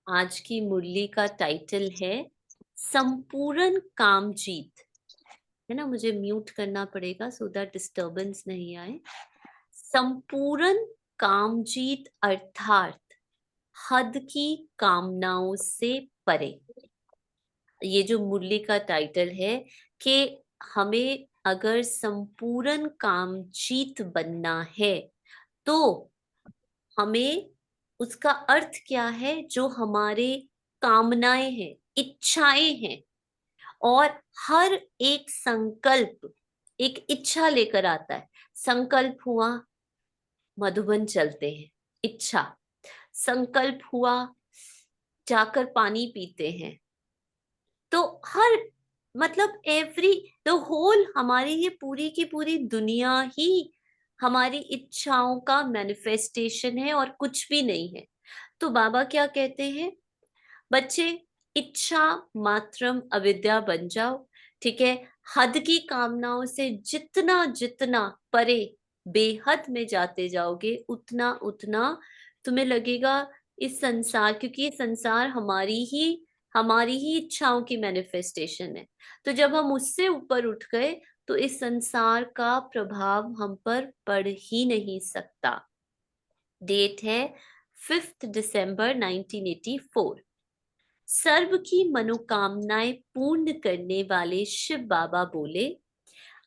आज की मुरली का टाइटल है संपूर्ण कामजीत। है ना, मुझे म्यूट करना पड़ेगा सो दैट डिस्टरबेंस नहीं आए। संपूर्ण कामजीत अर्थात हद की कामनाओं से परे। ये जो मुरली का टाइटल है कि हमें अगर संपूर्ण कामजीत बनना है तो हमें उसका अर्थ क्या है, जो हमारे कामनाएं हैं, इच्छाएं हैं, और हर एक संकल्प एक इच्छा लेकर आता है। संकल्प हुआ मधुबन चलते हैं, इच्छा। संकल्प हुआ जाकर पानी पीते हैं। तो हर मतलब एवरी द होल, हमारी ये पूरी की पूरी दुनिया ही हमारी इच्छाओं का मैनिफेस्टेशन है और कुछ भी नहीं है। तो बाबा क्या कहते हैं, बच्चे इच्छा मात्रम अविद्या बन जाओ। ठीक है, हद की कामनाओं से जितना जितना परे बेहद में जाते जाओगे उतना उतना तुम्हें लगेगा इस संसार, क्योंकि ये संसार हमारी ही इच्छाओं की मैनिफेस्टेशन है। तो जब हम उससे ऊपर उठ गए तो इस संसार का प्रभाव हम पर पड़ ही नहीं सकता। डेट है 5 दिसंबर 1984। सर्व की मनोकामनाएं पूर्ण करने वाले शिव बाबा बोले,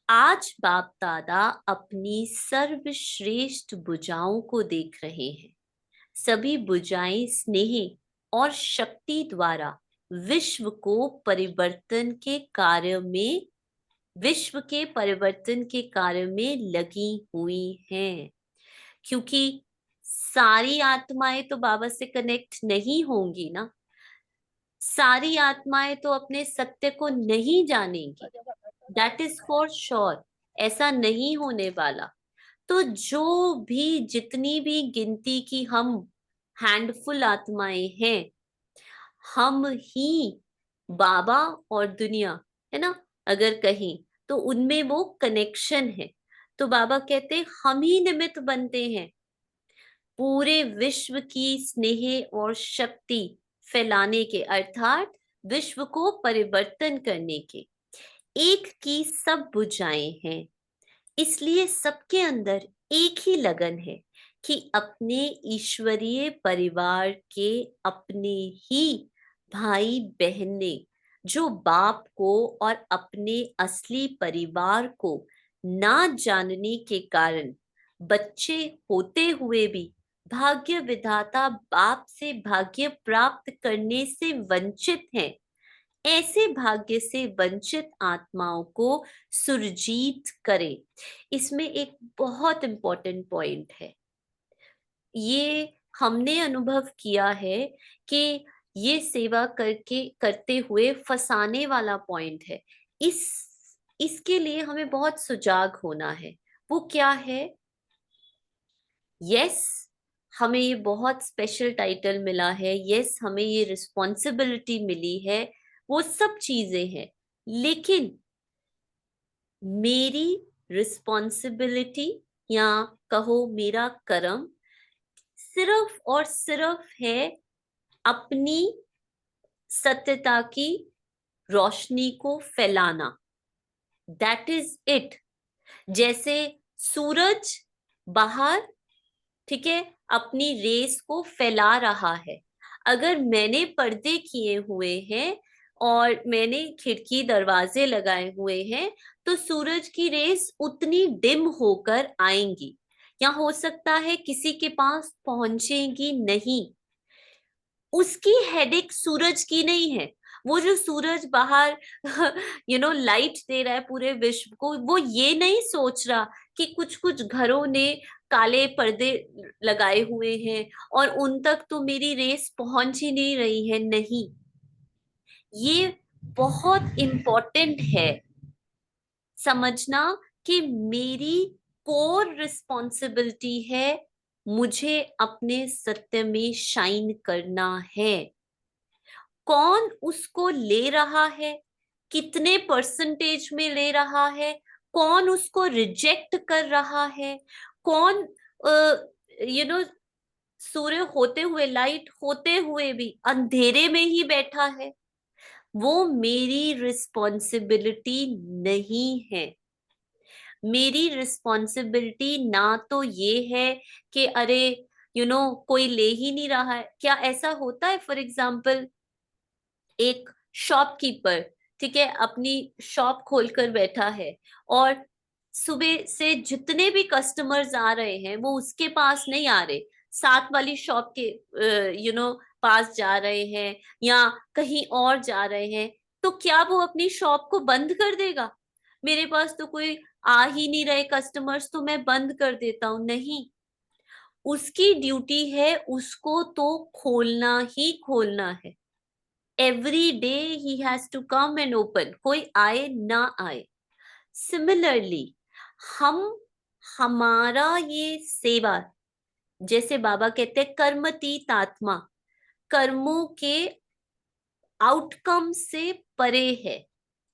आज बाप दादा अपनी सर्वश्रेष्ठ भुजाओं को देख रहे हैं। सभी भुजाएं स्नेह और शक्ति द्वारा विश्व को परिवर्तन के कार्य में विश्व के परिवर्तन के कार्य में लगी हुई हैं। क्योंकि सारी आत्माएं तो बाबा से कनेक्ट नहीं होंगी ना, सारी आत्माएं तो अपने सत्य को नहीं जानेंगी, दैट इज फॉर श्योर। ऐसा नहीं होने वाला। तो जो भी जितनी भी गिनती की हम हैंडफुल आत्माएं हैं, हम ही बाबा और दुनिया, है ना, अगर कहीं तो उनमें वो कनेक्शन है। तो बाबा कहते हैं हम ही निमित्त बनते हैं पूरे विश्व की स्नेह और शक्ति फैलाने के, अर्थात विश्व को परिवर्तन करने के। एक की सब बुझाएं हैं, इसलिए सबके अंदर एक ही लगन है कि अपने ईश्वरीय परिवार के अपने ही भाई बहने, जो बाप को और अपने असली परिवार को ना जानने के कारण बच्चे होते हुए भी भाग्य विधाता बाप से भाग्य प्राप्त करने से वंचित हैं, ऐसे भाग्य से वंचित आत्माओं को सुरजीत करे। इसमें एक बहुत इंपॉर्टेंट पॉइंट है, ये हमने अनुभव किया है कि ये सेवा करके करते हुए फंसाने वाला पॉइंट है। इसके लिए हमें बहुत सुजाग होना है। वो क्या है? यस, हमें ये बहुत स्पेशल टाइटल मिला है, यस हमें ये रिस्पॉन्सिबिलिटी मिली है, वो सब चीजें हैं, लेकिन मेरी रिस्पॉन्सिबिलिटी या कहो मेरा कर्म सिर्फ और सिर्फ है अपनी सत्यता की रोशनी को फैलाना, दैट इज इट। जैसे सूरज बाहर, ठीक है, अपनी रेस को फैला रहा है। अगर मैंने पर्दे किए हुए हैं और मैंने खिड़की दरवाजे लगाए हुए हैं तो सूरज की रेस उतनी डिम होकर आएंगी, या हो सकता है किसी के पास पहुंचेगी नहीं। उसकी हेडेक सूरज की नहीं है। वो जो सूरज बाहर लाइट दे रहा है पूरे विश्व को, वो ये नहीं सोच रहा कि कुछ कुछ घरों ने काले पर्दे लगाए हुए हैं और उन तक तो मेरी रेस पहुंच ही नहीं रही है। नहीं, ये बहुत इम्पोर्टेंट है समझना कि मेरी कोर रिस्पॉन्सिबिलिटी है, मुझे अपने सत्य में शाइन करना है। कौन उसको ले रहा है, कितने परसेंटेज में ले रहा है, कौन उसको रिजेक्ट कर रहा है, कौन यू नो सूर्य होते हुए, लाइट होते हुए भी अंधेरे में ही बैठा है, वो मेरी रिस्पॉन्सिबिलिटी नहीं है। मेरी रिस्पॉन्सिबिलिटी ना तो ये है कि अरे कोई ले ही नहीं रहा है। क्या ऐसा होता है, फॉर एग्जाम्पल एक शॉपकीपर, ठीक है, अपनी शॉप खोलकर बैठा है और सुबह से जितने भी कस्टमर्स आ रहे हैं वो उसके पास नहीं आ रहे, साथ वाली शॉप के पास जा रहे हैं या कहीं और जा रहे हैं, तो क्या वो अपनी शॉप को बंद कर देगा? मेरे पास तो कोई आ ही नहीं रहे कस्टमर्स, तो मैं बंद कर देता हूँ? नहीं, उसकी ड्यूटी है, उसको तो खोलना ही खोलना है। Every day he has to come and open, कोई आए ना आए। सिमिलरली हम हमारा ये सेवा, जैसे बाबा कहते हैं कर्मतीत आत्मा, कर्मों के आउटकम से परे है।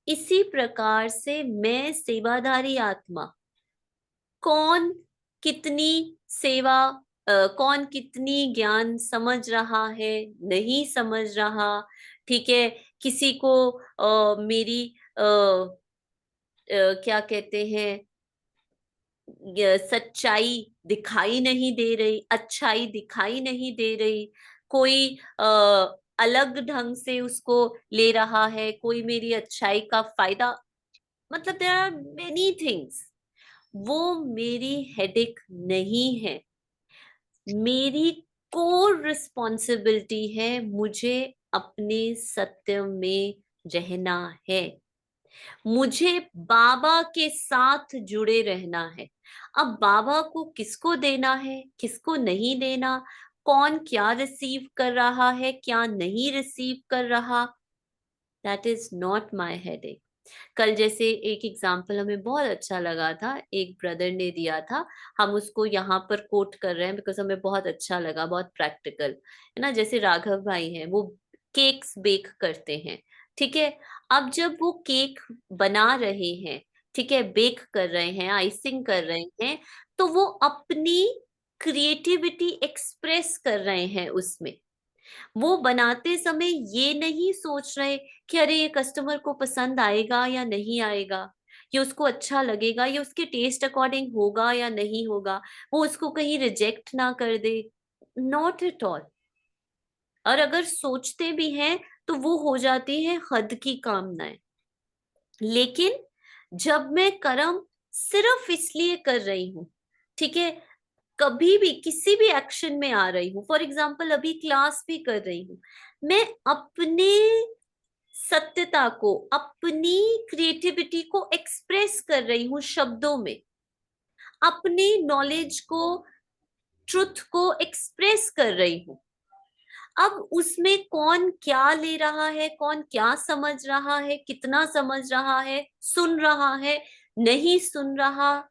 इसी प्रकार से मैं सेवाधारी आत्मा, कौन कितनी सेवा, कौन कितनी ज्ञान समझ रहा है, नहीं समझ रहा, ठीक है, किसी को मेरी क्या कहते हैं, सच्चाई दिखाई नहीं दे रही, अच्छाई दिखाई नहीं दे रही, कोई अलग ढंग से उसको ले रहा है, कोई मेरी अच्छाई का फायदा, मतलब देयर आर मेनी थिंग्स, वो मेरी हेडेक नहीं है। मेरी कोर रिस्पॉन्सिबिलिटी है, मुझे अपने सत्य में रहना है, मुझे बाबा के साथ जुड़े रहना है। अब बाबा को किसको देना है, किसको नहीं देना, कौन क्या रिसीव कर रहा है, क्या नहीं रिसीव कर रहा, that is not my headache. कल जैसे एक एग्जाम्पल हमें बहुत अच्छा लगा था, एक ब्रदर ने दिया था, हम उसको यहाँ पर कोट कर रहे हैं बिकॉज हमें बहुत अच्छा लगा, बहुत प्रैक्टिकल है ना। जैसे राघव भाई हैं, वो केक्स बेक करते हैं, ठीक है। अब जब वो केक बना रहे हैं, ठीक है, बेक कर रहे हैं, आइसिंग कर रहे हैं, तो वो अपनी क्रिएटिविटी एक्सप्रेस कर रहे हैं उसमें। वो बनाते समय ये नहीं सोच रहे कि अरे ये कस्टमर को पसंद आएगा या नहीं आएगा, ये उसको अच्छा लगेगा, ये उसके टेस्ट अकॉर्डिंग होगा या नहीं होगा, वो उसको कहीं रिजेक्ट ना कर दे, नॉट एट ऑल। और अगर सोचते भी हैं तो वो हो जाती है हद की कामनाएं। लेकिन जब मैं कर्म सिर्फ इसलिए कर रही हूं, ठीक है, कभी भी किसी भी एक्शन में आ रही हूँ, फॉर एग्जाम्पल अभी क्लास भी कर रही हूँ, मैं अपने सत्यता को, अपनी क्रिएटिविटी को एक्सप्रेस कर रही हूँ शब्दों में, अपने नॉलेज को, ट्रुथ को एक्सप्रेस कर रही हूँ। अब उसमें कौन क्या ले रहा है, कौन क्या समझ रहा है, कितना समझ रहा है, सुन रहा है, नहीं सुन रहा,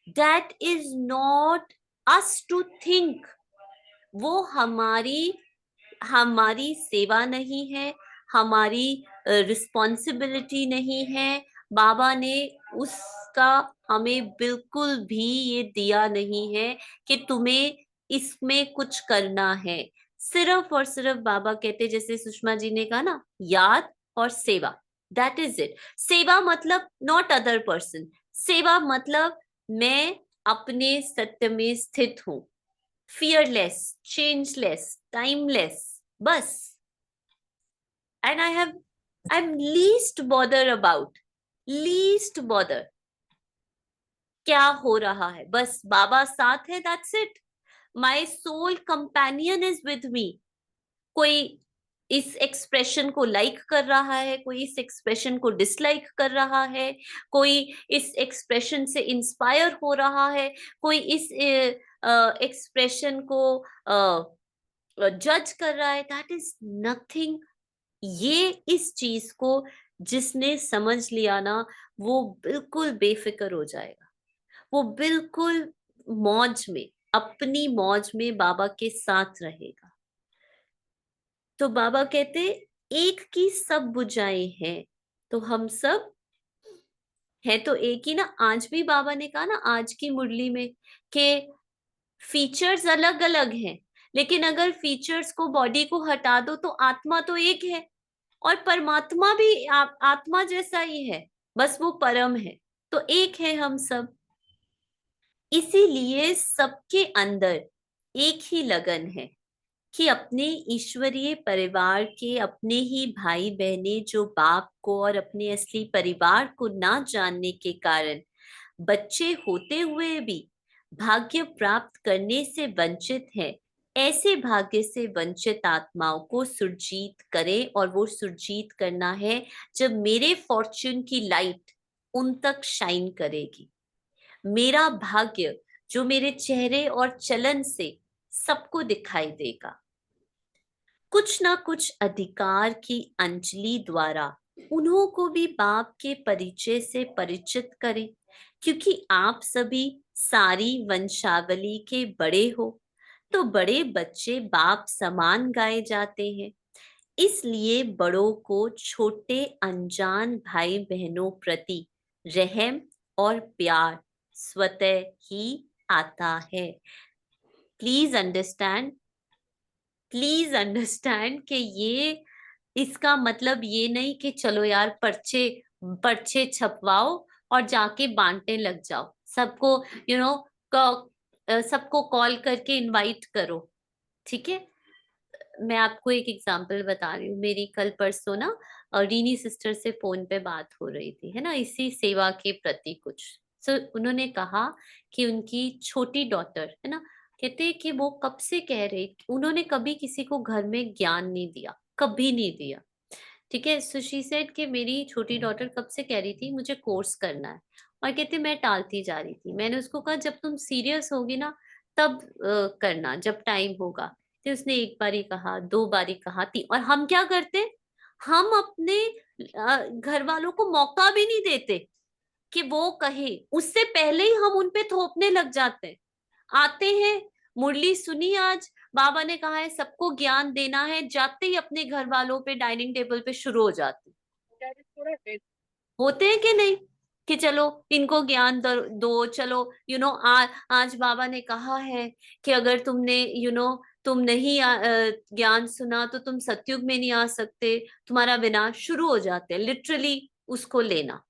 that is not us to think. वो हमारी हमारी सेवा नहीं है, हमारी रिस्पॉन्सिबिलिटी नहीं है। बाबा ने उसका हमें बिल्कुल भी ये दिया नहीं है कि तुम्हें इसमें कुछ करना है। सिर्फ और सिर्फ बाबा कहते, जैसे सुषमा जी ने कहा ना, याद और सेवा, दैट इज इट। सेवा मतलब नॉट अदर पर्सन, सेवा मतलब मैं अपने सत्य में स्थित हूं, fearless, changeless, timeless, बस। And I'm least bother about, least bother क्या हो रहा है, बस बाबा साथ है, that's it. My soul companion is with me. कोई इस एक्सप्रेशन को लाइक कर रहा है, कोई इस एक्सप्रेशन को डिसलाइक कर रहा है, कोई इस एक्सप्रेशन से इंस्पायर हो रहा है, कोई इस एक्सप्रेशन को जज कर रहा है, दैट इज नथिंग। ये इस चीज को जिसने समझ लिया ना, वो बिल्कुल बेफिक्र हो जाएगा, वो बिल्कुल मौज में, अपनी मौज में बाबा के साथ रहेगा। तो बाबा कहते, एक की सब बुझाएं हैं, तो हम सब है तो एक ही ना। आज भी बाबा ने कहा ना, आज की मुरली में, कि फीचर्स अलग अलग हैं, लेकिन अगर फीचर्स को, बॉडी को हटा दो तो आत्मा तो एक है, और परमात्मा भी आत्मा जैसा ही है, बस वो परम है। तो एक है हम सब। इसीलिए सबके अंदर एक ही लगन है कि अपने ईश्वरीय परिवार के अपने ही भाई बहने जो बाप को और अपने असली परिवार को ना जानने के कारण बच्चे होते हुए भी भाग्य प्राप्त करने से वंचित है, ऐसे भाग्य से वंचित आत्माओं को सुरजीत करे। और वो सुरजीत करना है जब मेरे फॉर्च्यून की लाइट उन तक शाइन करेगी। मेरा भाग्य जो मेरे चेहरे और चलन से सबको दिखाई देगा। कुछ ना कुछ अधिकार की अंजलि द्वारा उन्हों को भी बाप के परिचय से परिचित करें, क्योंकि आप सभी सारी वंशावली के बड़े हो, तो बड़े बच्चे बाप समान गाए जाते हैं। इसलिए बड़ों को छोटे अनजान भाई बहनों प्रति रहम और प्यार स्वतः ही आता है। प्लीज अंडरस्टैंड, प्लीज अंडरस्टैंड कि ये, इसका मतलब ये नहीं कि चलो यार पर्चे पर्चे छपवाओ और जाके बांटने लग जाओ सबको, यू नो सबको कॉल करके इनवाइट करो। ठीक है, मैं आपको एक एग्जांपल बता रही हूँ। मेरी कल परसों ना रीनी सिस्टर से फोन पे बात हो रही थी, है ना, इसी सेवा के प्रति कुछ। उन्होंने कहा कि उनकी छोटी डॉटर है ना, कहते कि वो कब से कह रही, उन्होंने कभी किसी को घर में ज्ञान नहीं दिया, कभी नहीं दिया। ठीक है, सो शी सेड कि मेरी छोटी डॉटर कब से कह रही थी मुझे कोर्स करना है, और कहते मैं टालती जा रही थी। मैंने उसको कहा जब तुम सीरियस होगी ना तब करना, जब टाइम होगा। तो उसने एक बारी कहा, दो बारी कहा, तीन, और हम क्या करते, हम अपने घर वालों को मौका भी नहीं देते कि वो कहे, उससे पहले ही हम उनपे थोपने लग जाते हैं। आते हैं, मुरली सुनी आज, बाबा ने कहा है सबको ज्ञान देना है, जाते ही अपने घर वालों पे डाइनिंग टेबल पे शुरू हो जाते होते हैं कि नहीं, कि चलो इनको ज्ञान दो चलो, आज बाबा ने कहा है कि अगर तुमने तुम नहीं ज्ञान सुना तो तुम सतयुग में नहीं आ सकते, तुम्हारा विनाश, शुरू हो जाते हैं लिटरली उसको लेना।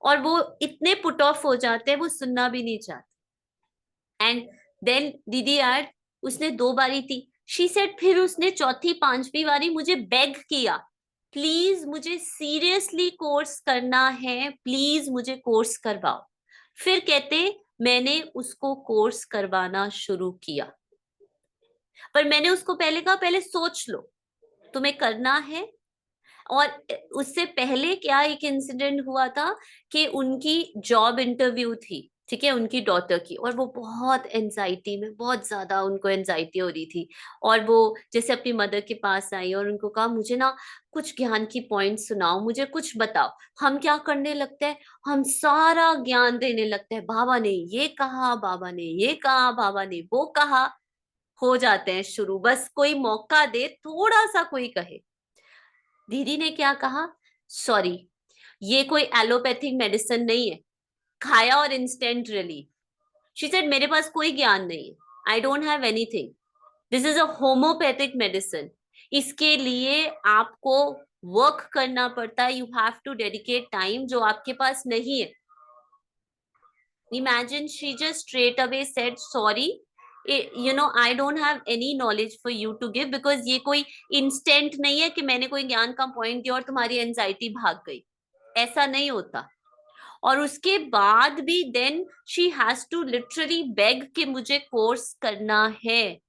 और वो इतने पुट ऑफ हो जाते हैं, वो सुनना भी नहीं चाहते। एंड देन दीदी यार, उसने दो बारी थी, शी सेड, फिर उसने चौथी पांचवी बारी मुझे बेग किया, प्लीज मुझे सीरियसली कोर्स करना है, प्लीज मुझे कोर्स करवाओ। फिर कहते मैंने उसको कोर्स करवाना शुरू किया, पर मैंने उसको पहले कहा पहले सोच लो तुम्हें करना है। और उससे पहले क्या एक इंसिडेंट हुआ था कि उनकी जॉब इंटरव्यू थी, ठीक है, उनकी डॉटर की, और वो बहुत एनजाइटी में, बहुत ज्यादा उनको एनजाइटी हो रही थी। और वो जैसे अपनी मदर के पास आई और उनको कहा मुझे ना कुछ ज्ञान की पॉइंट सुनाओ, मुझे कुछ बताओ। हम क्या करने लगते हैं, हम सारा ज्ञान देने लगते हैं, बाबा ने ये कहा, बाबा ने ये कहा, बाबा ने वो कहा, हो जाते हैं शुरू, बस कोई मौका दे, थोड़ा सा कोई कहे। दीदी ने क्या कहा, सॉरी ये कोई एलोपैथिक मेडिसिन नहीं है, खाया और इंस्टेंट रिलीफ। शी सेड मेरे पास कोई ज्ञान नहीं है, I don't have anything, this is a homeopathic medicine. इसके लिए आपको वर्क करना पड़ता है, you have to dedicate time जो आपके पास नहीं है। Imagine she just straight away said sorry, I don't have any knowledge for you to give, because ये कोई इंस्टेंट नहीं है कि मैंने कोई ज्ञान का पॉइंट दिया और तुम्हारी एंजाइटी भाग गई, ऐसा नहीं होता। और उसके बाद भी then she has to literally beg कि मुझे कोर्स करना है।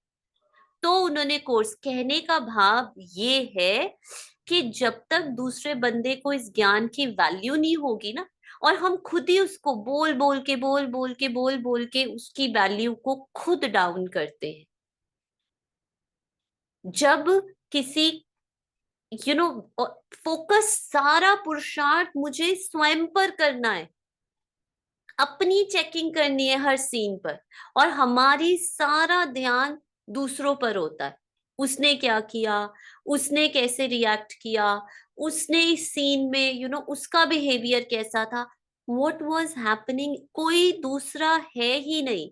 तो उन्होंने कोर्स, कहने का भाव ये है कि जब तक दूसरे बंदे को इस ज्ञान की वैल्यू नहीं होगी ना, और हम खुद ही उसको बोल बोल के उसकी वैल्यू को खुद डाउन करते हैं। जब किसी फोकस, सारा पुरुषार्थ मुझे स्वयं पर करना है, अपनी चेकिंग करनी है हर सीन पर, और हमारी सारा ध्यान दूसरों पर होता है, उसने क्या किया, उसने कैसे रिएक्ट किया, उसने इस सीन में उसका बिहेवियर कैसा था, व्हाट वाज हैपनिंग, कोई दूसरा है ही नहीं,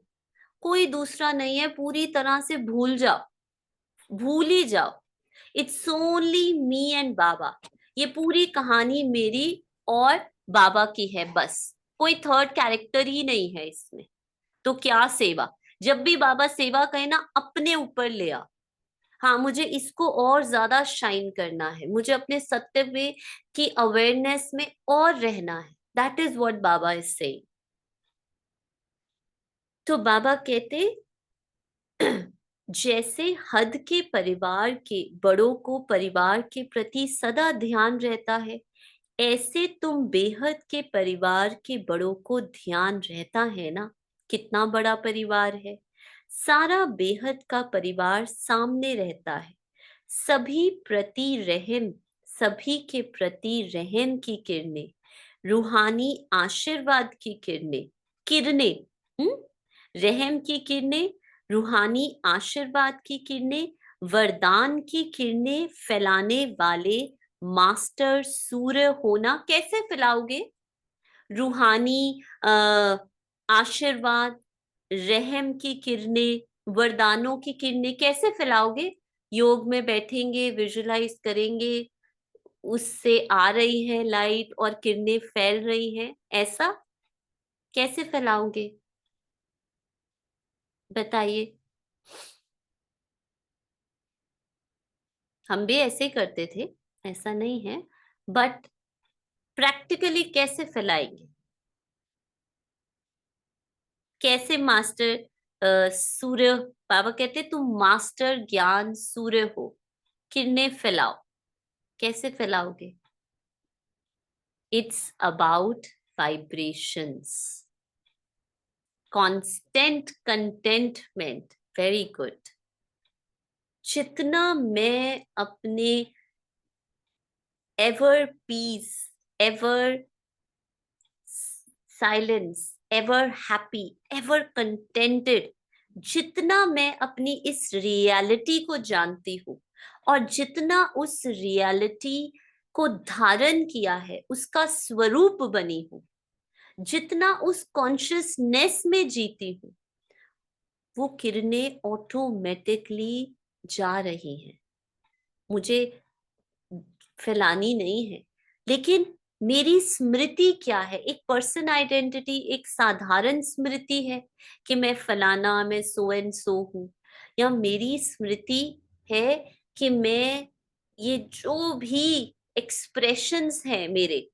कोई दूसरा नहीं है, पूरी तरह से भूल जाओ। भूल ही जाओ, इट्स ओनली मी एंड बाबा। ये पूरी कहानी मेरी और बाबा की है, बस कोई थर्ड कैरेक्टर ही नहीं है इसमें। तो क्या सेवा, जब भी बाबा सेवा कहे ना, अपने ऊपर ले आ। हाँ, मुझे इसको और ज्यादा शाइन करना है, मुझे अपने सत्य में की अवेयरनेस में और रहना है। That is what Baba is saying. तो बाबा कहते जैसे हद के परिवार के बड़ों को परिवार के प्रति सदा ध्यान रहता है, ऐसे तुम बेहद के परिवार के बड़ों को ध्यान रहता है ना। कितना बड़ा परिवार है, सारा बेहद का परिवार सामने रहता है। सभी प्रति रहम, सभी के प्रति रहम की किरणें, रूहानी आशीर्वाद की किरणें, किरणें, रहम की किरणें, रूहानी आशीर्वाद की किरणें, वरदान की किरणें फैलाने वाले मास्टर सूर्य होना कैसे फैलाओगे? रूहानी आशीर्वाद, रहम की किरणें, वरदानों की किरणें कैसे फैलाओगे? योग में बैठेंगे, विजुलाइज करेंगे, उससे आ रही है लाइट और किरणें फैल रही हैं, ऐसा कैसे फैलाओगे? बताइए। हम भी ऐसे ही करते थे, ऐसा नहीं है, बट प्रैक्टिकली कैसे फैलाएंगे? कैसे मास्टर सूर्य, बाबा कहते तुम मास्टर ज्ञान सूर्य हो, किरणें फैलाओ। कैसे फैलाओगे? It's about vibrations, constant contentment. Very good. जितना मैं अपने ever peace, ever silence, ever happy, ever contented, जितना मैं अपनी इस रियलिटी को जानती हूँ और जितना उस रियलिटी को धारण किया है, उसका स्वरूप बनी हूँ, जितना उस कॉन्शियसनेस में जीती हूँ, वो किरणें ऑटोमेटिकली जा रही हैं। मुझे फैलानी नहीं है। लेकिन मेरी स्मृति क्या है? एक पर्सन आइडेंटिटी एक साधारण स्मृति है कि मैं फलाना, मैं सो एंड सो हूं, या मेरी स्मृति है कि मैं ये जो भी एक्सप्रेशंस हैं मेरे,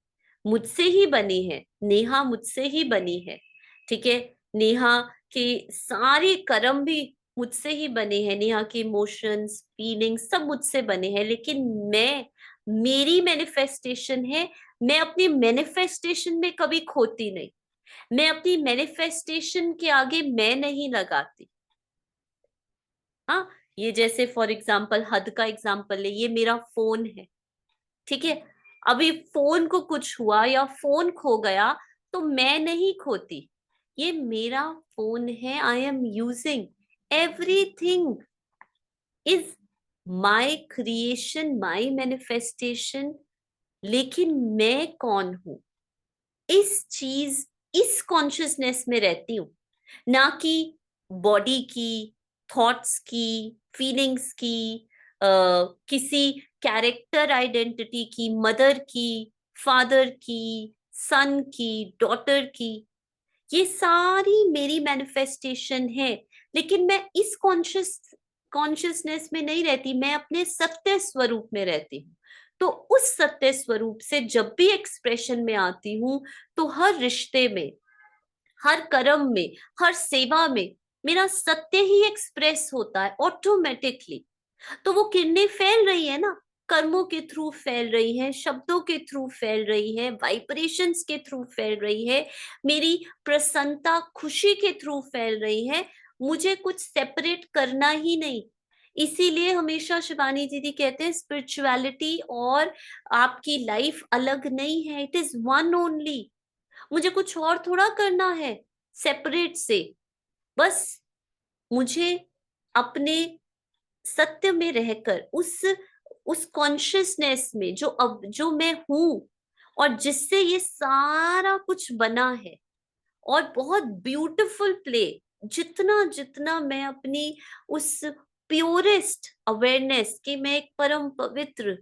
मुझसे ही बनी है। नेहा मुझसे ही बनी है, ठीक है। नेहा के सारे कर्म भी मुझसे ही बने हैं, नेहा के इमोशंस, फीलिंग्स सब मुझसे बने हैं। लेकिन मैं, मेरी मैनिफेस्टेशन है, मैं अपनी मैनिफेस्टेशन में कभी खोती नहीं। मैं अपनी मैनिफेस्टेशन के आगे मैं नहीं लगाती। हाँ, ये जैसे फॉर एग्जाम्पल, हद का एग्जाम्पल है, ये मेरा फोन है, ठीक है। अभी फोन को कुछ हुआ या फोन खो गया तो मैं नहीं खोती, ये मेरा फोन है, I am using, everything is my creation, my manifestation. लेकिन मैं कौन हूं? इस चीज, इस कॉन्शियसनेस में रहती हूँ, ना कि बॉडी की, थॉट्स की, फीलिंग्स की, किसी कैरेक्टर आइडेंटिटी की, मदर की, फादर की, सन की, डॉटर की। ये सारी मेरी मैनिफेस्टेशन है। लेकिन मैं इस कॉन्शियसनेस में नहीं रहती, मैं अपने सत्य स्वरूप में रहती हूँ। तो उस सत्य स्वरूप से जब भी एक्सप्रेशन में आती हूँ, तो हर रिश्ते में, हर कर्म में, हर सेवा में मेरा सत्य ही एक्सप्रेस होता है ऑटोमेटिकली। तो वो किरणें फैल रही है ना, कर्मों के थ्रू फैल रही है, शब्दों के थ्रू फैल रही है, वाइब्रेशंस के थ्रू फैल रही है, मेरी प्रसन्नता खुशी के थ्रू फैल रही है। मुझे कुछ सेपरेट करना ही नहीं। इसीलिए हमेशा शिवानी दीदी कहते हैं स्पिरिचुअलिटी और आपकी लाइफ अलग नहीं है, इट इज वन ओनली। मुझे कुछ और थोड़ा करना है सेपरेट से। बस मुझे अपने सत्य में रहकर उस कॉन्शियसनेस में जो अब जो मैं हूं और जिससे ये सारा कुछ बना है, और बहुत ब्यूटीफुल प्ले, जितना जितना मैं अपनी उस प्योरेस्ट अवेयरनेस कि मैं एक परम पवित्र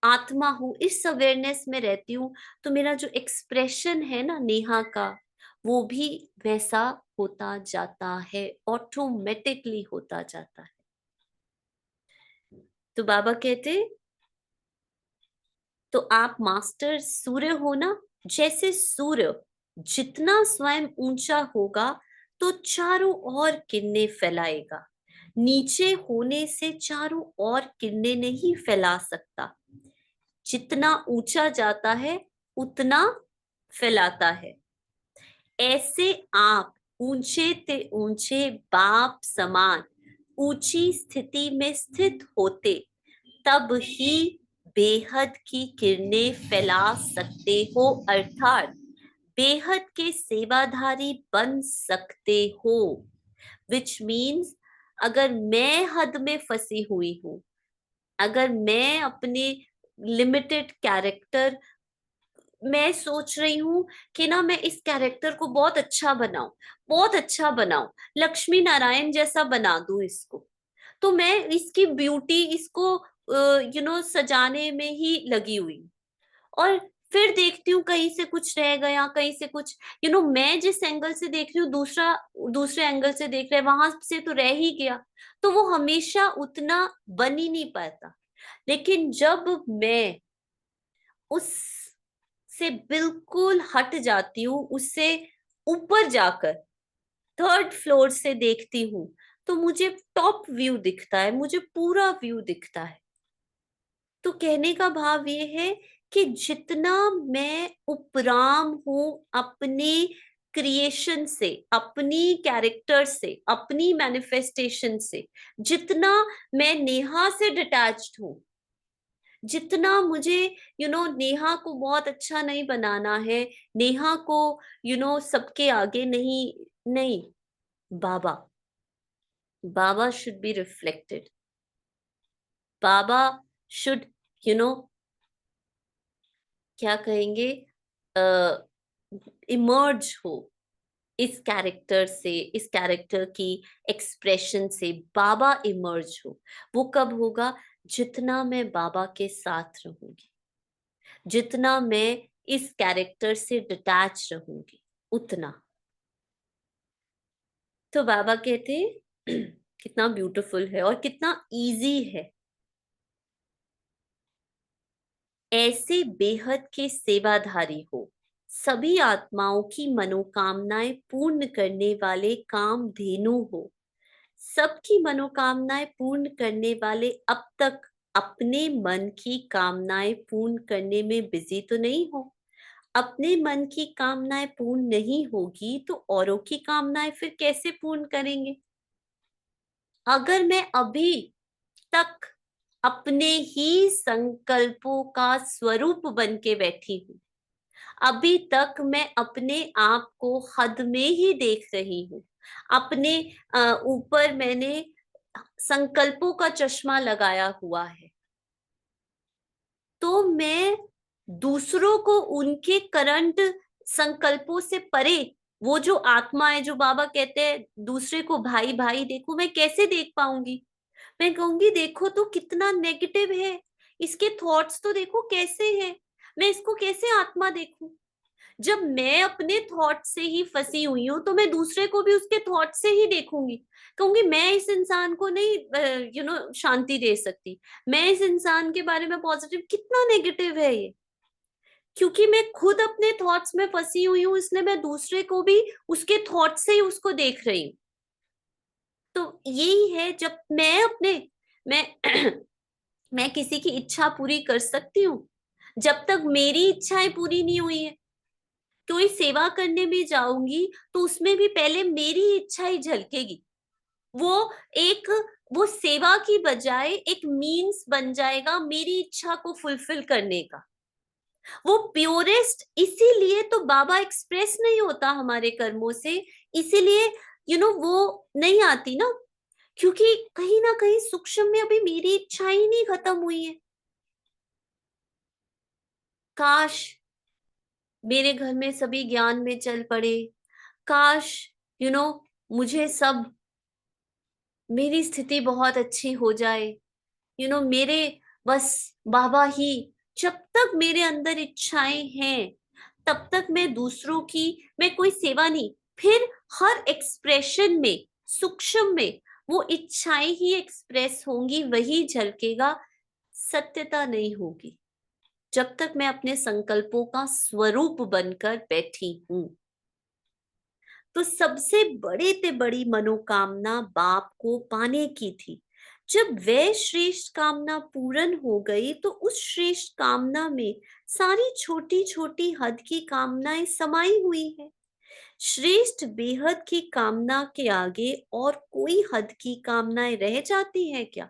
आत्मा हूँ, इस अवेयरनेस में रहती हूँ, तो मेरा जो एक्सप्रेशन है ना नेहा का, वो भी वैसा होता जाता है, ऑटोमेटिकली होता जाता है। तो बाबा कहते, तो आप मास्टर सूर्य हो ना, जैसे सूर्य जितना स्वयं ऊंचा होगा तो चारों ओर किरणें फैलाएगा, नीचे होने से चारों ओर किरणें नहीं फैला सकता। जितना ऊंचा जाता है उतना फैलाता है। ऐसे आप ऊंचे ते ऊंचे बाप समान ऊंची स्थिति में स्थित होते, तब ही बेहद की किरणें फैला सकते हो, अर्थात बेहद के सेवाधारी बन सकते हो। विच मीन्स अगर मैं हद में फंसी हुई हूं, अगर मैं अपने लिमिटेड कैरेक्टर, मैं सोच रही हूँ कि ना मैं इस कैरेक्टर को बहुत अच्छा बनाऊं, बहुत अच्छा बनाऊं, लक्ष्मी नारायण जैसा बना दूं इसको, तो मैं इसकी ब्यूटी, इसको सजाने में ही लगी हुई हूँ। और फिर देखती हूँ कहीं से कुछ रह गया, कहीं से कुछ, मैं जिस एंगल से देख रही हूँ दूसरा दूसरे एंगल से देख रहा है, वहां से तो रह ही गया, तो वो हमेशा उतना बन ही नहीं पाता। लेकिन जब मैं उस से बिल्कुल हट जाती हूँ, उससे ऊपर जाकर थर्ड फ्लोर से देखती हूँ, तो मुझे टॉप व्यू दिखता है, मुझे पूरा व्यू दिखता है। तो कहने का भाव ये है कि जितना मैं उपराम हूं अपने क्रिएशन से, अपनी कैरेक्टर से, अपनी मैनिफेस्टेशन से, जितना मैं नेहा से डिटैच्ड हूं, जितना मुझे नेहा को बहुत अच्छा नहीं बनाना है, नेहा को सबके आगे नहीं, नहीं, बाबा, बाबा शुड बी रिफ्लेक्टेड, बाबा शुड यू नो क्या कहेंगे, इमर्ज हो इस कैरेक्टर से, इस कैरेक्टर की एक्सप्रेशन से बाबा इमर्ज हो। वो कब होगा? जितना मैं बाबा के साथ रहूंगी, जितना मैं इस कैरेक्टर से डिटैच रहूंगी, उतना। तो बाबा कहते कितना ब्यूटीफुल है और कितना इजी है। ऐसे बेहद के सेवाधारी हो, सभी आत्माओं की मनोकामनाएं पूर्ण करने वाले कामधेनु हो, सबकी मनोकामनाएं पूर्ण करने वाले। अब तक अपने मन की कामनाएं पूर्ण करने में बिजी तो नहीं हो? अपने मन की कामनाएं पूर्ण नहीं होगी तो औरों की कामनाएं फिर कैसे पूर्ण करेंगे? अगर मैं अभी तक अपने ही संकल्पों का स्वरूप बन के बैठी हूं, अभी तक मैं अपने आप को हद में ही देख रही हूँ, अपने ऊपर मैंने संकल्पों का चश्मा लगाया हुआ है, तो मैं दूसरों को उनके करंट संकल्पों से परे, वो जो आत्मा है, जो बाबा कहते हैं दूसरे को भाई भाई देखो, मैं कैसे देख पाऊंगी? मैं कहूंगी देखो तो कितना नेगेटिव है, इसके थॉट्स तो देखो कैसे हैं, मैं इसको कैसे आत्मा देखूं? जब मैं अपने थॉट से ही फंसी हुई हूँ तो मैं दूसरे को भी उसके थॉट से ही देखूंगी, कहूंगी मैं इस इंसान को नहीं शांति दे सकती, मैं इस इंसान के बारे में पॉजिटिव, कितना नेगेटिव है ये। क्योंकि मैं खुद अपने थॉट्स में फंसी हुई हूँ, इसलिए मैं दूसरे को भी उसके थॉट से ही उसको देख रही हूँ। तो यही है, जब मैं अपने, मैं मैं किसी की इच्छा पूरी कर सकती हूँ जब तक मेरी इच्छाएं पूरी नहीं हुई है। कोई सेवा करने में जाऊंगी तो उसमें भी पहले मेरी इच्छा ही झलकेगी, वो एक, वो सेवा की बजाय एक मीन्स बन जाएगा मेरी इच्छा को फुलफिल करने का। वो प्योरेस्ट इसीलिए तो बाबा एक्सप्रेस नहीं होता हमारे कर्मों से, इसीलिए वो नहीं आती ना, क्योंकि कहीं ना कहीं सूक्ष्म में अभी मेरी इच्छा ही नहीं खत्म हुई है। काश मेरे घर में सभी ज्ञान में चल पड़े, काश यू you नो मुझे सब मेरी स्थिति बहुत अच्छी हो जाए, मेरे बस बाबा ही, जब तक मेरे अंदर इच्छाएं हैं तब तक मैं दूसरों की, मैं कोई सेवा नहीं। फिर हर एक्सप्रेशन में, सूक्ष्म में वो इच्छाएं ही एक्सप्रेस होंगी, वही झलकेगा, सत्यता नहीं होगी जब तक मैं अपने संकल्पों का स्वरूप बनकर बैठी हूं। तो सबसे बड़े ते बड़ी मनोकामना बाप को पाने की थी। जब वह श्रेष्ठ कामना पूर्ण हो गई तो उस श्रेष्ठ कामना में सारी छोटी छोटी हद की कामनाएं समाई हुई है। श्रेष्ठ बेहद की कामना के आगे और कोई हद की कामनाएं रह जाती हैं क्या?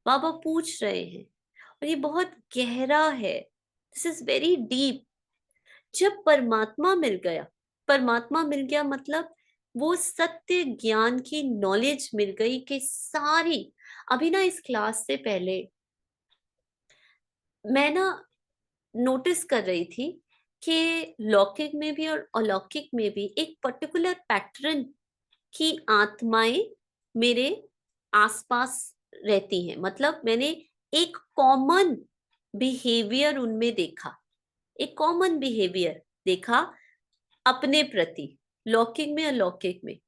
बाबा पूछ रहे हैं, और ये बहुत गहरा है। This is very deep. जब परमात्मा मिल गया मतलब वो सत्य ज्ञान की नॉलेज मिल गई कि सारी, अभी ना इस क्लास से पहले मैं ना नोटिस कर रही थी कि लौकिक में भी और अलौकिक में भी एक पर्टिकुलर पैटर्न की आत्माएं मेरे आसपास रहती हैं। मतलब मैंने एक कॉमन बिहेवियर उनमें देखा, एक कॉमन बिहेवियर देखा अपने प्रति, लौकिक में अलौकिक में।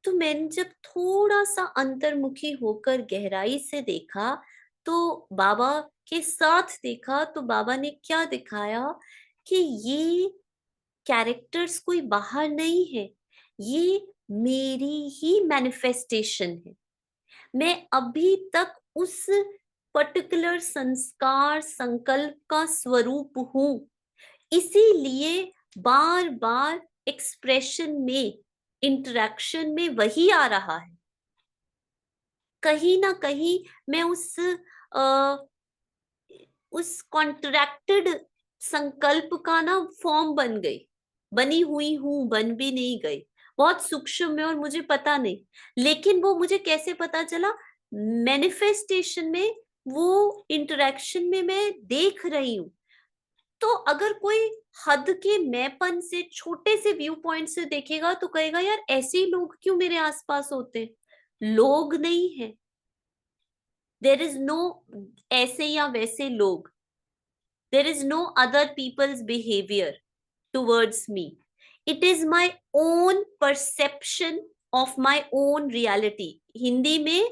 तो मैंने जब थोड़ा सा अंतर्मुखी होकर गहराई से देखा, तो बाबा के साथ देखा, तो बाबा ने क्या दिखाया कि ये कैरेक्टर्स कोई बाहर नहीं है, ये मेरी ही मैनिफेस्टेशन है। मैं अभी तक उस पर्टिकुलर संस्कार संकल्प का स्वरूप हूं, इसीलिए बार बार एक्सप्रेशन में, इंटरेक्शन में वही आ रहा है। कहीं ना कहीं मैं उस कॉन्ट्रैक्टेड संकल्प का ना फॉर्म बन गई, बनी हुई हूं, बन भी नहीं गई, बहुत सूक्ष्म में और मुझे पता नहीं। लेकिन वो मुझे कैसे पता चला? मैनिफेस्टेशन में, वो इंटरेक्शन में मैं देख रही हूँ। तो अगर कोई हद के मैंपन से, छोटे से व्यू पॉइंट से देखेगा तो कहेगा यार ऐसे ही लोग क्यों मेरे आसपास होते हैं? लोग नहीं है, देर इज नो ऐसे या वैसे लोग, there is no other people's behaviour towards me. It is my own perception of my own reality. Hindi में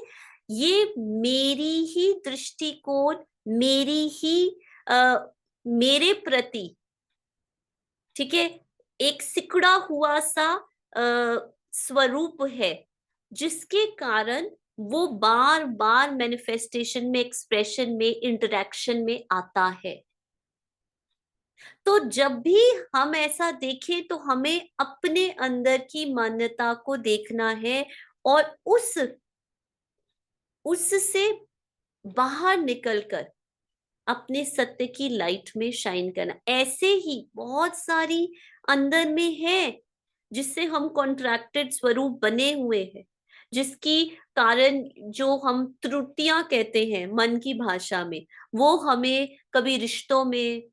ये मेरी ही दृष्टिकोण, मेरी ही मेरे प्रति, ठीक है, एक सिकुड़ा हुआ सा स्वरूप है, जिसके कारण वो बार बार मैनिफेस्टेशन में, एक्सप्रेशन में, इंटरेक्शन में आता है। तो जब भी हम ऐसा देखें तो हमें अपने अंदर की मान्यता को देखना है और उससे बाहर निकलकर अपने सत्य की लाइट में शाइन करना। ऐसे ही बहुत सारी अंदर में है जिससे हम कॉन्ट्रैक्टेड स्वरूप बने हुए हैं, जिसकी कारण जो हम त्रुटियां कहते हैं मन की भाषा में, वो हमें कभी रिश्तों में,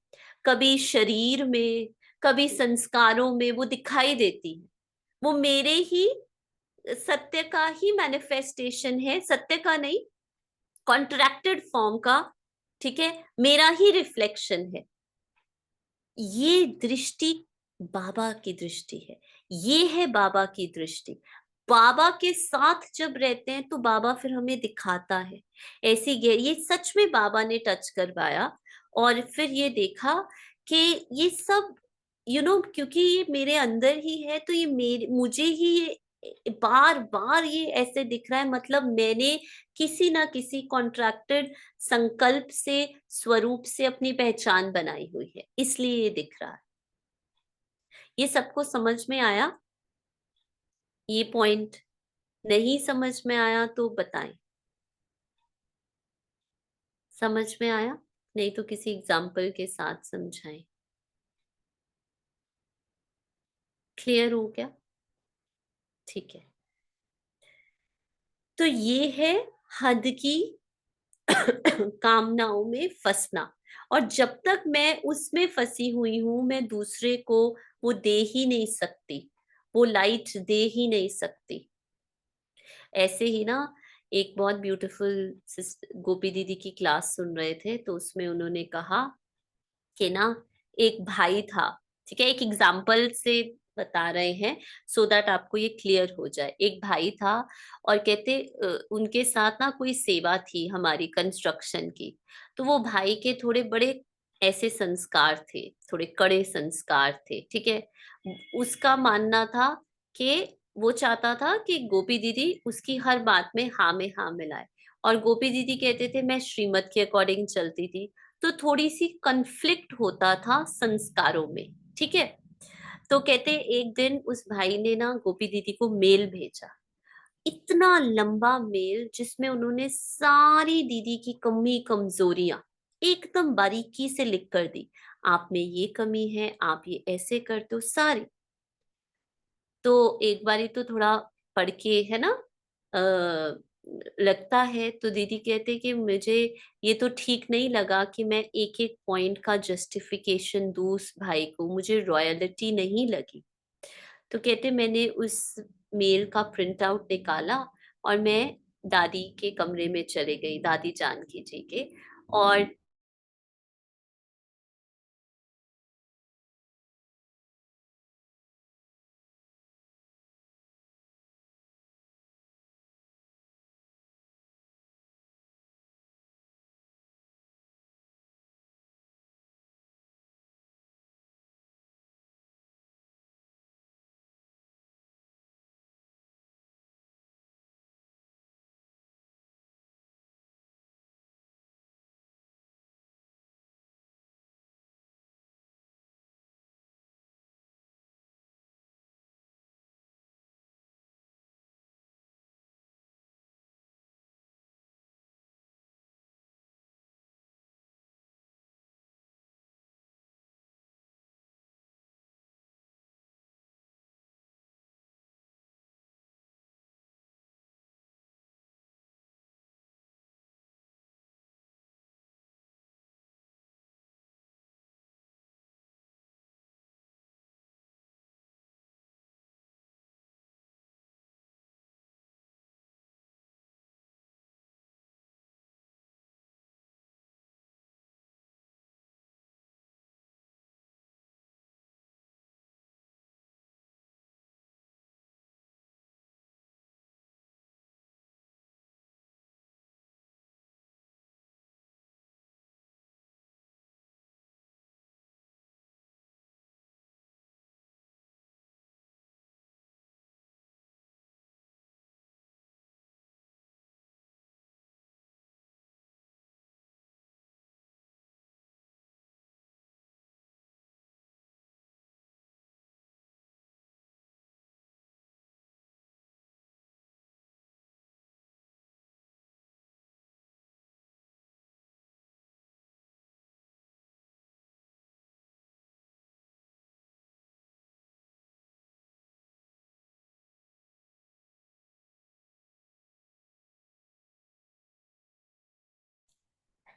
कभी शरीर में, कभी संस्कारों में वो दिखाई देती है। वो मेरे ही सत्य का ही मैनिफेस्टेशन है, सत्य का नहीं, कॉन्ट्रैक्टेड फॉर्म का, ठीक है, मेरा ही रिफ्लेक्शन है। ये दृष्टि बाबा की दृष्टि है, ये है बाबा की दृष्टि। बाबा के साथ जब रहते हैं तो बाबा फिर हमें दिखाता है ऐसी ये सच में बाबा ने टच करवाया। और फिर ये देखा कि ये सब क्योंकि ये मेरे अंदर ही है, तो ये मेरे मुझे ही ये बार बार ये ऐसे दिख रहा है, मतलब मैंने किसी ना किसी कॉन्ट्रैक्टेड संकल्प से, स्वरूप से अपनी पहचान बनाई हुई है, इसलिए ये दिख रहा है। ये सबको समझ में आया? ये पॉइंट नहीं समझ में आया तो बताएं। समझ में आया? नहीं तो किसी एग्जाम्पल के साथ समझाएं। क्लियर हो गया? ठीक है। तो ये है हद की कामनाओं में फंसना। और जब तक मैं उसमें फंसी हुई हूं, मैं दूसरे को वो दे ही नहीं सकती, वो लाइट दे ही नहीं सकती। ऐसे ही ना एक बहुत ब्यूटीफुल गोपी दीदी की क्लास सुन रहे थे, तो उसमें उन्होंने कहा कि ना एक भाई था, ठीक है, एक एग्जाम्पल से बता रहे हैं सो दैट आपको ये क्लियर हो जाए। एक भाई था और कहते उनके साथ ना कोई सेवा थी हमारी कंस्ट्रक्शन की, तो वो भाई के थोड़े बड़े ऐसे संस्कार थे, थोड़े कड़े संस्कार थे, ठीक है। उसका मानना था कि वो चाहता था कि गोपी दीदी उसकी हर बात में हाँ मिलाए, और गोपी दीदी कहते थे मैं श्रीमत के अकॉर्डिंग चलती थी, तो थोड़ी सी कन्फ्लिक्ट होता था संस्कारों में, ठीक है। तो कहते एक दिन उस भाई ने ना गोपी दीदी को मेल भेजा, इतना लंबा मेल जिसमें उन्होंने सारी दीदी की कमी कमजोरियां एकदम बारीकी से लिख कर दी। आप में ये कमी है, आप ये ऐसे करते हो सारी। तो एक बारी तो थोड़ा पढ़ के है ना लगता है, तो दीदी कहते कि मुझे ये तो ठीक नहीं लगा कि मैं एक एक पॉइंट का जस्टिफिकेशन दूं उस भाई को, मुझे रॉयलिटी नहीं लगी। तो कहते मैंने उस मेल का प्रिंट आउट निकाला और मैं दादी के कमरे में चले गई, दादी जानकी जी के। और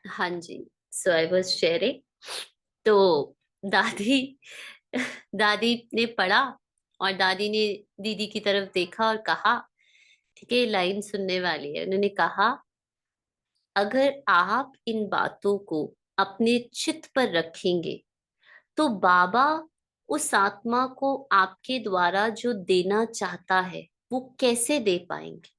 हाँ जी, सो आई वाज शेयरिंग। तो दादी दादी ने पढ़ा और दादी ने दीदी की तरफ देखा और कहा, ठीक है ये लाइन सुनने वाली है, उन्होंने कहा अगर आप इन बातों को अपने चित्त पर रखेंगे तो बाबा उस आत्मा को आपके द्वारा जो देना चाहता है वो कैसे दे पाएंगे।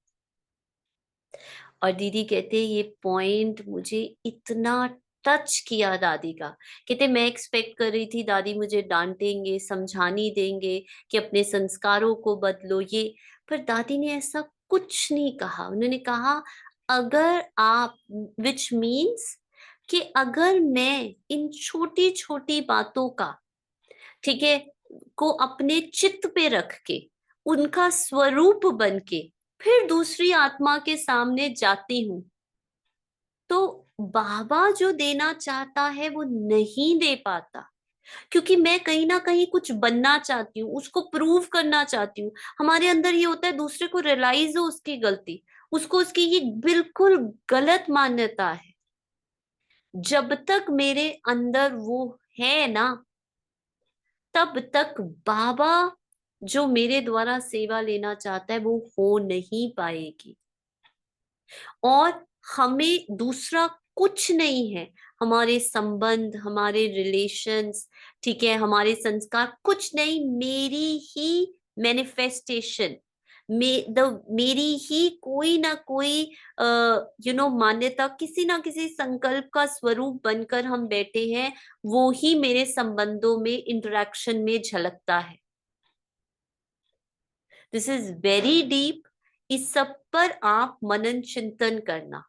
और दीदी कहते ये पॉइंट मुझे इतना टच किया दादी का। कहते मैं एक्सपेक्ट कर रही थी दादी मुझे डांटेंगे, समझानी देंगे कि अपने संस्कारों को बदलो ये, पर दादी ने ऐसा कुछ नहीं कहा। उन्होंने कहा अगर आप, विच मीन्स कि अगर मैं इन छोटी छोटी बातों का, ठीक है, को अपने चित्त पे रख के उनका स्वरूप बन के फिर दूसरी आत्मा के सामने जाती हूँ, तो बाबा जो देना चाहता है वो नहीं दे पाता, क्योंकि मैं कहीं ना कहीं कुछ बनना चाहती हूँ, उसको प्रूव करना चाहती हूँ। हमारे अंदर ये होता है दूसरे को रियलाइज हो उसकी गलती, उसको उसकी ये बिल्कुल गलत मान्यता है। जब तक मेरे अंदर वो है ना, तब तक बाबा जो मेरे द्वारा सेवा लेना चाहता है वो हो नहीं पाएगी। और हमें दूसरा कुछ नहीं है, हमारे संबंध, हमारे रिलेशंस, ठीक है, हमारे संस्कार, कुछ नहीं, मेरी ही मैनिफेस्टेशन, मेरी ही कोई ना कोई मान्यता, किसी ना किसी संकल्प का स्वरूप बनकर हम बैठे हैं, वो ही मेरे संबंधों में, इंटरेक्शन में झलकता है। This is very deep. इस सब पर आप मनन चिंतन करना,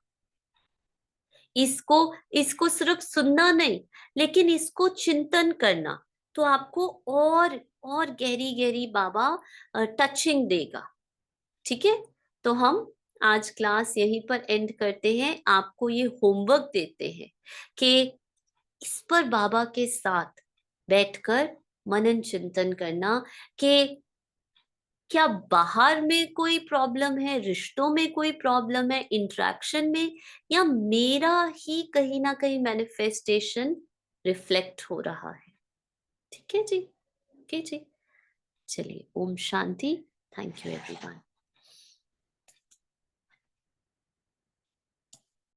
इसको इसको सिर्फ सुनना नहीं, लेकिन इसको चिंतन करना, तो आपको और गहरी गहरी बाबा टचिंग देगा। ठीक है, तो हम आज क्लास यहीं पर एंड करते हैं। आपको ये होमवर्क देते हैं कि इस पर बाबा के साथ बैठकर मनन चिंतन करना कि क्या बाहर में कोई प्रॉब्लम है, रिश्तों में कोई प्रॉब्लम है, इंटरेक्शन में, या मेरा ही कहीं ना कहीं मैनिफेस्टेशन रिफ्लेक्ट हो रहा है। ठीक है जी, ओके जी, चलिए, ओम शांति। Thank you everyone.